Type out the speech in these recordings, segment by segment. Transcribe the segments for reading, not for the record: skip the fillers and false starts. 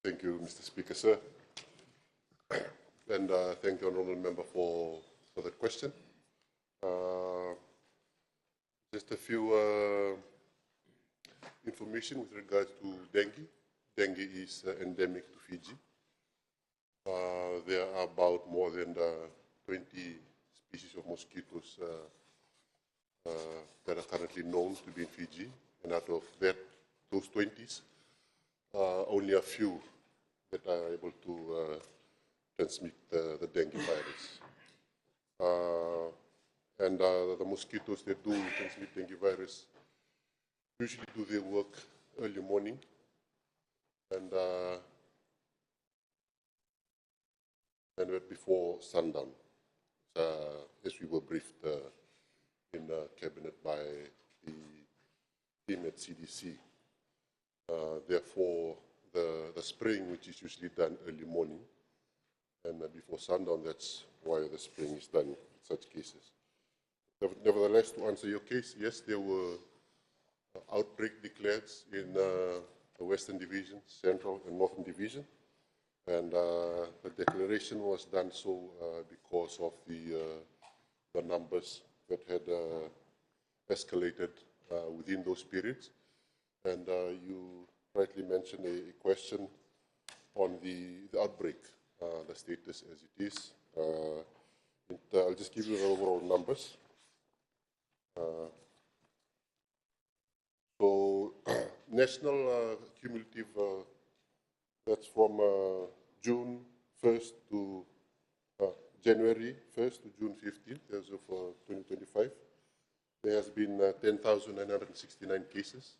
Thank you, Mr. Speaker, sir. And thank the honourable member for that question. Just a few information with regards to dengue. Dengue is endemic to Fiji. There are about more than 20 species of mosquitoes that are currently known to be in Fiji, and out of those 20s, only a few that are able to transmit the dengue virus. And the mosquitoes that do transmit dengue virus usually do their work early morning, and before sundown, as we were briefed in Cabinet by the team at CDC. Therefore, the spraying, which is usually done early morning and before sundown, that's why the spraying is done in such cases. Nevertheless, to answer your case, yes, there were outbreak declared in the Western Division, Central and Northern Division, and the declaration was done so because of the numbers that had escalated within those periods. And you rightly mentioned a question on the outbreak, the status as it is. I'll just give you the overall numbers. So national cumulative, that's from June 1st to January 1st to June 15th, as of 2025. There has been 10,969 cases,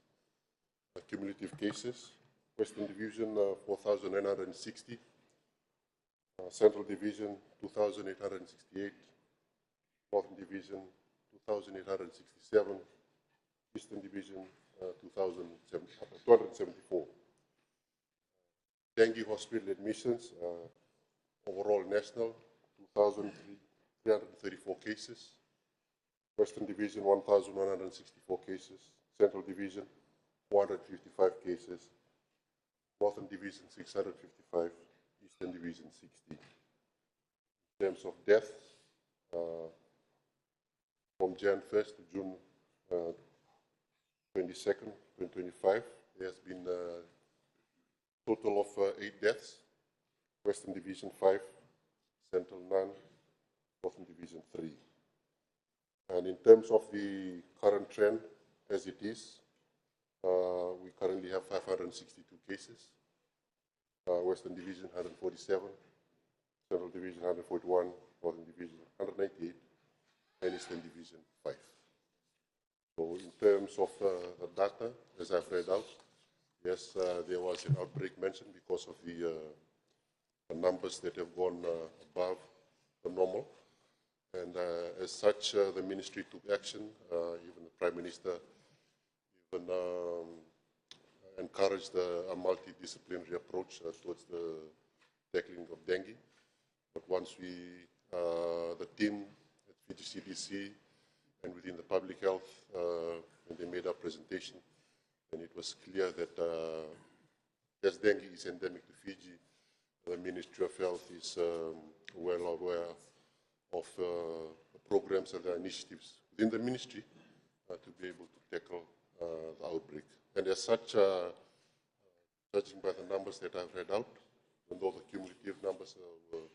cumulative cases. Western Division, 4,960. Central Division, 2,868. Northern Division, 2,867. Eastern Division, 274. Dengue hospital admissions, overall national, 2,334 cases. Western Division, 1,164 cases. Central Division, 455 cases. Northern Division, 655. Eastern Division, 60. In terms of deaths, from Jan 1st to June 22nd, 2025, there has been a total of 8 deaths. Western Division 5, Central none, Northern Division 3. And in terms of the current trend as it is, we currently have 562 cases. Western Division 147, Central Division 141, Northern Division 198, and Eastern Division 5. So in terms of the data, as I've read out, yes, there was an outbreak mentioned because of the numbers that have gone above the normal. And as such, the ministry took action. Even the Prime Minister even encouraged a multidisciplinary approach towards the tackling of dengue. But once the team at Fiji CDC and within the public health, when they made our presentation, then it was clear that as dengue is endemic to Fiji, the Ministry of Health is well aware of the programs and the initiatives within the ministry to be able to tackle the outbreak. And as such, judging by the numbers that I've read out, although the cumulative numbers were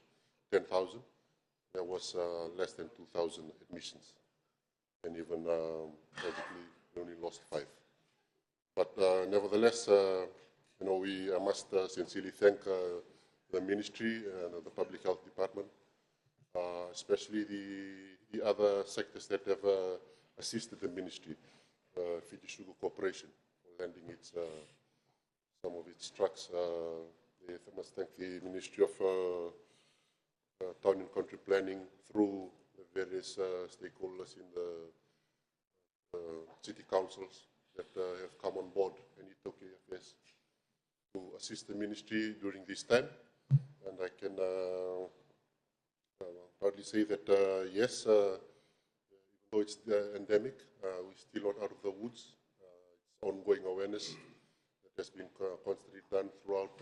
10,000, there was less than 2,000 admissions. And even tragically, we only lost 5. But nevertheless, I must sincerely thank the ministry and the public health department, especially the other sectors that have assisted the ministry, Fiji Sugar Corporation, for lending some of its trucks. I must thank the Ministry of Town and Country Planning through the various stakeholders in the city councils that have come on board and took affairs to assist the ministry during this time. And I can proudly say that, yes, even though it's endemic, we're still not out of the woods. It's ongoing awareness that has been constantly done throughout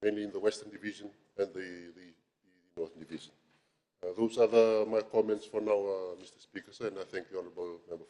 mainly in the Western Division and the Northern Division. Those are my comments for now, Mr. Speaker, sir, and I thank the Honourable Member